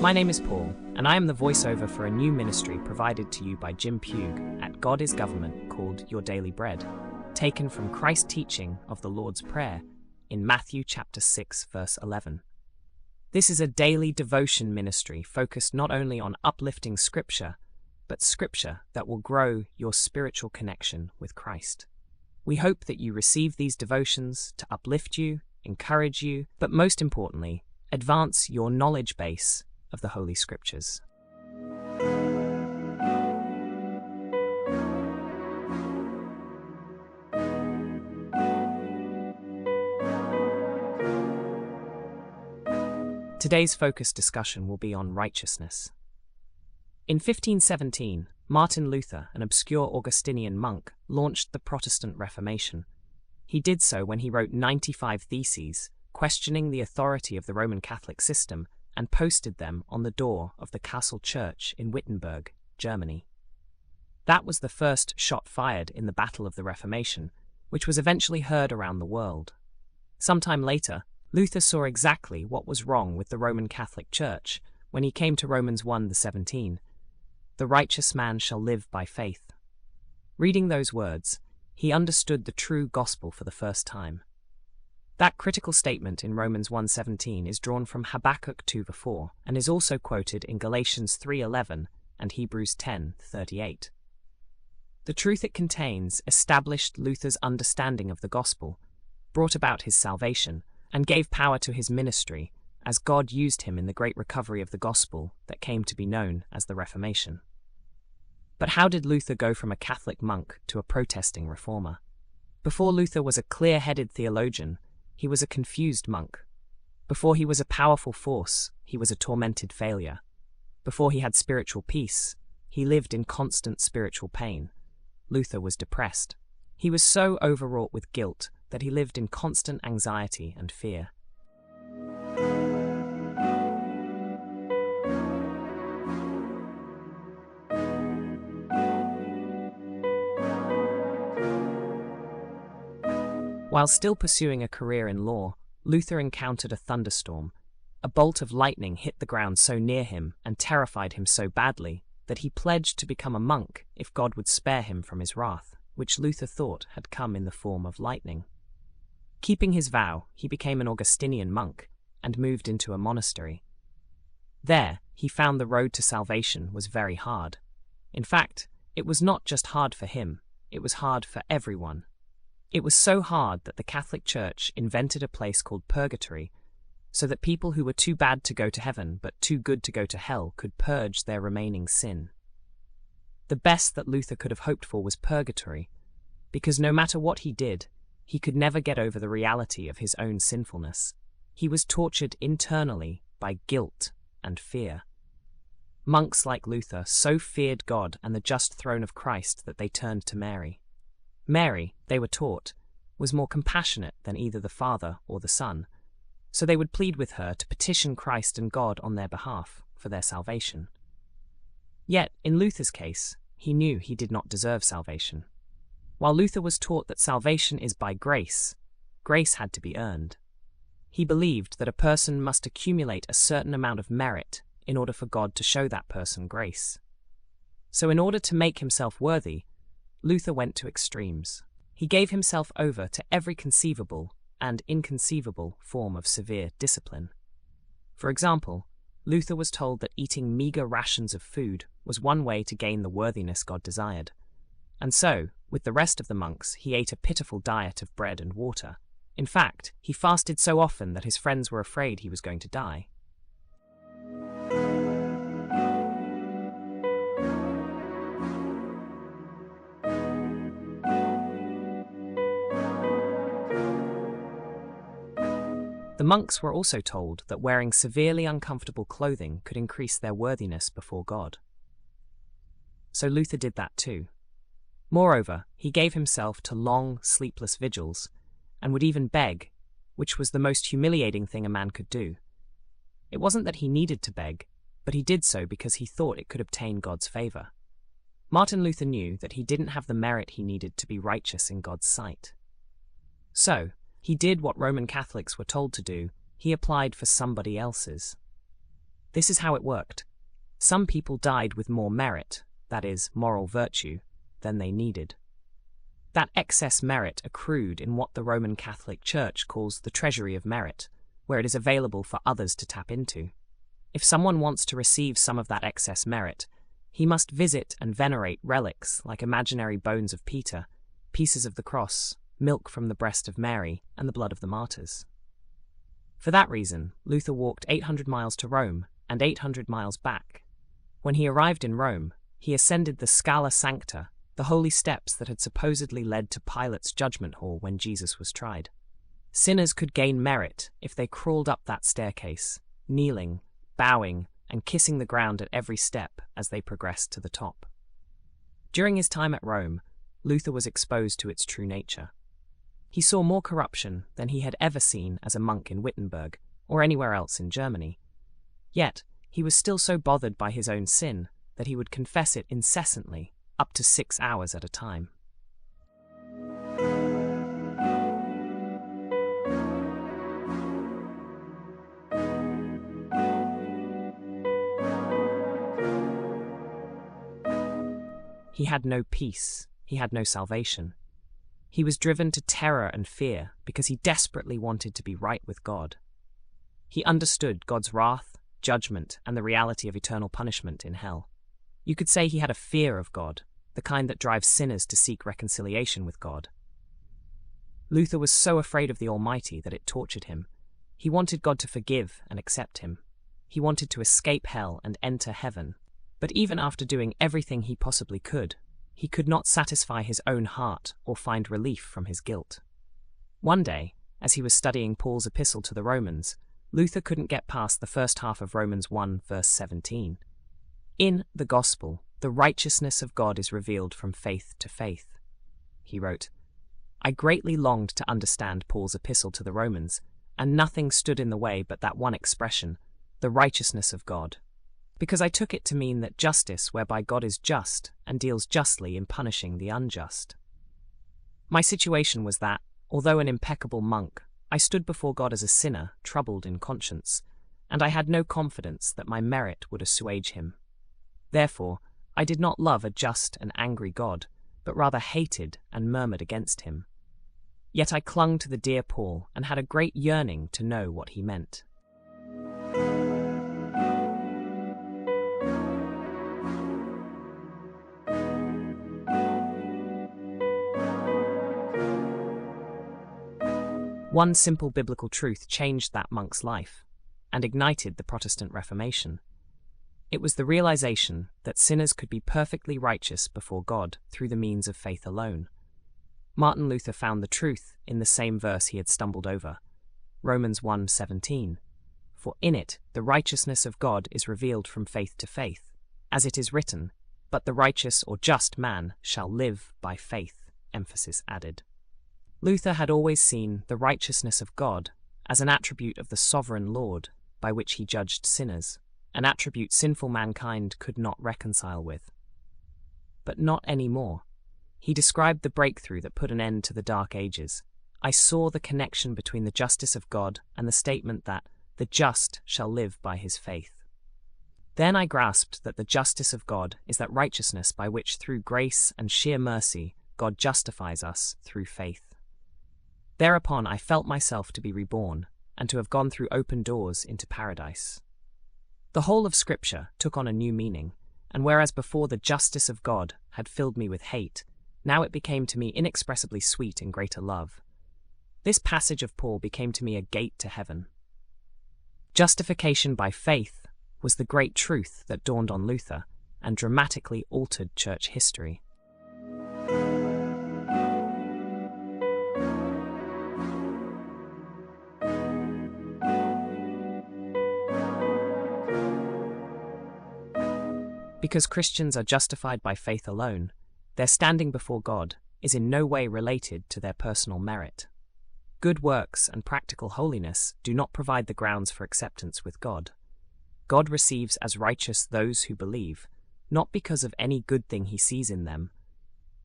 My name is Paul, and I am the voiceover for a new ministry provided to you by Kym Coan at God is Government called Your Daily Bread, taken from Christ's teaching of the Lord's Prayer in Matthew chapter 6, verse 11. This is a daily devotion ministry focused not only on uplifting Scripture, but Scripture that will grow your spiritual connection with Christ. We hope that you receive these devotions to uplift you, encourage you, but most importantly, advance your knowledge base of the Holy Scriptures. Today's focused discussion will be on righteousness. In 1517, Martin Luther, an obscure Augustinian monk, launched the Protestant Reformation. He did so when he wrote 95 theses, questioning the authority of the Roman Catholic system, and posted them on the door of the Castle Church in Wittenberg, Germany. That was the first shot fired in the Battle of the Reformation, which was eventually heard around the world. Sometime later, Luther saw exactly what was wrong with the Roman Catholic Church when he came to Romans 1:17. The righteous man shall live by faith. Reading those words, he understood the true gospel for the first time. That critical statement in Romans 1:17 is drawn from Habakkuk 2:4 and is also quoted in Galatians 3:11 and Hebrews 10:38. The truth it contains established Luther's understanding of the gospel, brought about his salvation, and gave power to his ministry as God used him in the great recovery of the gospel that came to be known as the Reformation. But how did Luther go from a Catholic monk to a protesting reformer? Before Luther was a clear-headed theologian, he was a confused monk. Before he was a powerful force, he was a tormented failure. Before he had spiritual peace, he lived in constant spiritual pain. Luther was depressed. He was so overwrought with guilt that he lived in constant anxiety and fear. While still pursuing a career in law, Luther encountered a thunderstorm. A bolt of lightning hit the ground so near him and terrified him so badly that he pledged to become a monk if God would spare him from his wrath, which Luther thought had come in the form of lightning. Keeping his vow, he became an Augustinian monk and moved into a monastery. There, he found the road to salvation was very hard. In fact, it was not just hard for him, it was hard for everyone. It was so hard that the Catholic Church invented a place called purgatory so that people who were too bad to go to heaven but too good to go to hell could purge their remaining sin. The best that Luther could have hoped for was purgatory, because no matter what he did, he could never get over the reality of his own sinfulness. He was tortured internally by guilt and fear. Monks like Luther so feared God and the just throne of Christ that they turned to Mary. Mary, they were taught, was more compassionate than either the Father or the Son, so they would plead with her to petition Christ and God on their behalf for their salvation. Yet, in Luther's case, he knew he did not deserve salvation. While Luther was taught that salvation is by grace, grace had to be earned. He believed that a person must accumulate a certain amount of merit in order for God to show that person grace. So in order to make himself worthy, Luther went to extremes. He gave himself over to every conceivable and inconceivable form of severe discipline. For example, Luther was told that eating meager rations of food was one way to gain the worthiness God desired. And so, with the rest of the monks, he ate a pitiful diet of bread and water. In fact, he fasted so often that his friends were afraid he was going to die. The monks were also told that wearing severely uncomfortable clothing could increase their worthiness before God. So Luther did that too. Moreover, he gave himself to long, sleepless vigils, and would even beg, which was the most humiliating thing a man could do. It wasn't that he needed to beg, but he did so because he thought it could obtain God's favor. Martin Luther knew that he didn't have the merit he needed to be righteous in God's sight. So, he did what Roman Catholics were told to do. He applied for somebody else's. This is how it worked. Some people died with more merit, that is, moral virtue, than they needed. That excess merit accrued in what the Roman Catholic Church calls the treasury of merit, where it is available for others to tap into. If someone wants to receive some of that excess merit, he must visit and venerate relics like imaginary bones of Peter, pieces of the cross, milk from the breast of Mary, and the blood of the martyrs. For that reason, Luther walked 800 miles to Rome and 800 miles back. When he arrived in Rome, he ascended the Scala Sancta, the holy steps that had supposedly led to Pilate's judgment hall when Jesus was tried. Sinners could gain merit if they crawled up that staircase, kneeling, bowing, and kissing the ground at every step as they progressed to the top. During his time at Rome, Luther was exposed to its true nature. He saw more corruption than he had ever seen as a monk in Wittenberg or anywhere else in Germany. Yet, he was still so bothered by his own sin that he would confess it incessantly, up to 6 hours at a time. He had no peace, he had no salvation. He was driven to terror and fear because he desperately wanted to be right with God. He understood God's wrath, judgment, and the reality of eternal punishment in hell. You could say he had a fear of God, the kind that drives sinners to seek reconciliation with God. Luther was so afraid of the Almighty that it tortured him. He wanted God to forgive and accept him. He wanted to escape hell and enter heaven. But even after doing everything he possibly could, he could not satisfy his own heart or find relief from his guilt. One day, as he was studying Paul's epistle to the Romans, Luther couldn't get past the first half of Romans 1, verse 17. In the gospel, the righteousness of God is revealed from faith to faith. He wrote, I greatly longed to understand Paul's epistle to the Romans, and nothing stood in the way but that one expression, the righteousness of God. Because I took it to mean that justice whereby God is just and deals justly in punishing the unjust. My situation was that, although an impeccable monk, I stood before God as a sinner, troubled in conscience, and I had no confidence that my merit would assuage him. Therefore, I did not love a just and angry God, but rather hated and murmured against him. Yet I clung to the dear Paul and had a great yearning to know what he meant. One simple biblical truth changed that monk's life and ignited the Protestant Reformation. It was the realization that sinners could be perfectly righteous before God through the means of faith alone. Martin Luther found the truth in the same verse he had stumbled over, Romans 1:17. For in it the righteousness of God is revealed from faith to faith, as it is written, but the righteous or just man shall live by faith, emphasis added. Luther had always seen the righteousness of God as an attribute of the sovereign Lord by which he judged sinners, an attribute sinful mankind could not reconcile with. But not anymore. He described the breakthrough that put an end to the Dark Ages. I saw the connection between the justice of God and the statement that the just shall live by his faith. Then I grasped that the justice of God is that righteousness by which through grace and sheer mercy God justifies us through faith. Thereupon I felt myself to be reborn and to have gone through open doors into paradise. The whole of Scripture took on a new meaning, and whereas before the justice of God had filled me with hate, now it became to me inexpressibly sweet in greater love. This passage of Paul became to me a gate to heaven. Justification by faith was the great truth that dawned on Luther and dramatically altered church history. Because Christians are justified by faith alone, their standing before God is in no way related to their personal merit. Good works and practical holiness do not provide the grounds for acceptance with God. God receives as righteous those who believe, not because of any good thing he sees in them,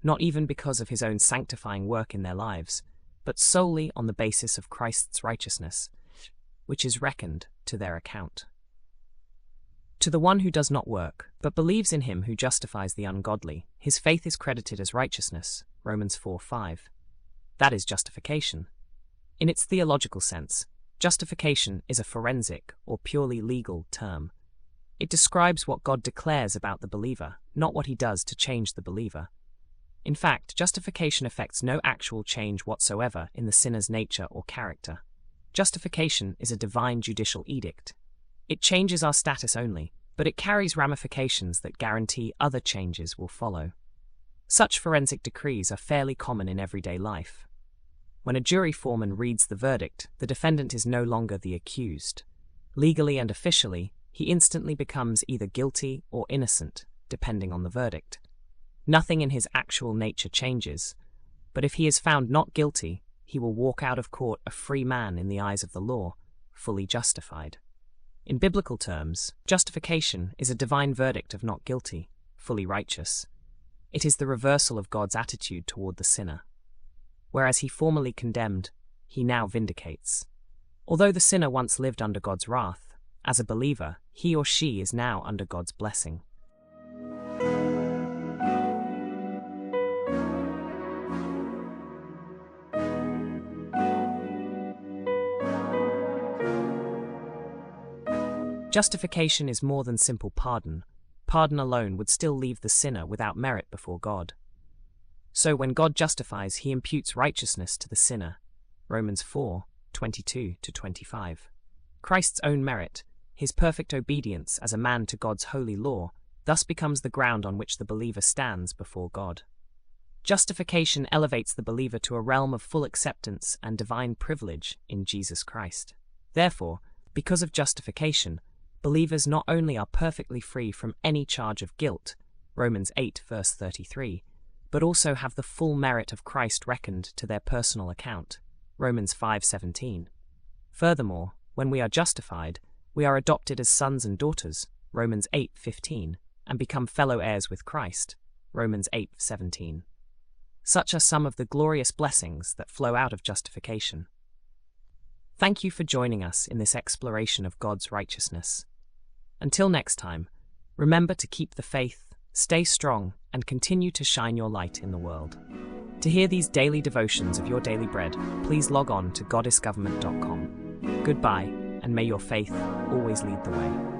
not even because of his own sanctifying work in their lives, but solely on the basis of Christ's righteousness, which is reckoned to their account. To the one who does not work, but believes in him who justifies the ungodly, his faith is credited as righteousness. Romans 4:5. That is justification. In its theological sense, justification is a forensic or purely legal term. It describes what God declares about the believer, not what he does to change the believer. In fact, justification affects no actual change whatsoever in the sinner's nature or character. Justification is a divine judicial edict. It changes our status only, but it carries ramifications that guarantee other changes will follow. Such forensic decrees are fairly common in everyday life. When a jury foreman reads the verdict, the defendant is no longer the accused. Legally and officially, he instantly becomes either guilty or innocent, depending on the verdict. Nothing in his actual nature changes, but if he is found not guilty, he will walk out of court a free man in the eyes of the law, fully justified. In biblical terms, justification is a divine verdict of not guilty, fully righteous. It is the reversal of God's attitude toward the sinner. Whereas he formerly condemned, he now vindicates. Although the sinner once lived under God's wrath, as a believer, he or she is now under God's blessing. Justification is more than simple pardon. Pardon alone would still leave the sinner without merit before God. So when God justifies, he imputes righteousness to the sinner. Romans 4:22-25. Christ's own merit, his perfect obedience as a man to God's holy law, thus becomes the ground on which the believer stands before God. Justification elevates the believer to a realm of full acceptance and divine privilege in Jesus Christ. Therefore, because of justification, believers not only are perfectly free from any charge of guilt, Romans 8:33, but also have the full merit of Christ reckoned to their personal account, Romans 5:17. Furthermore, when we are justified, we are adopted as sons and daughters, Romans 8:15, and become fellow heirs with Christ, Romans 8:17. Such are some of the glorious blessings that flow out of justification. Thank you for joining us in this exploration of God's righteousness. Until next time, remember to keep the faith, stay strong, and continue to shine your light in the world. To hear these daily devotions of your daily bread, please log on to goddessgovernment.com. Goodbye, and may your faith always lead the way.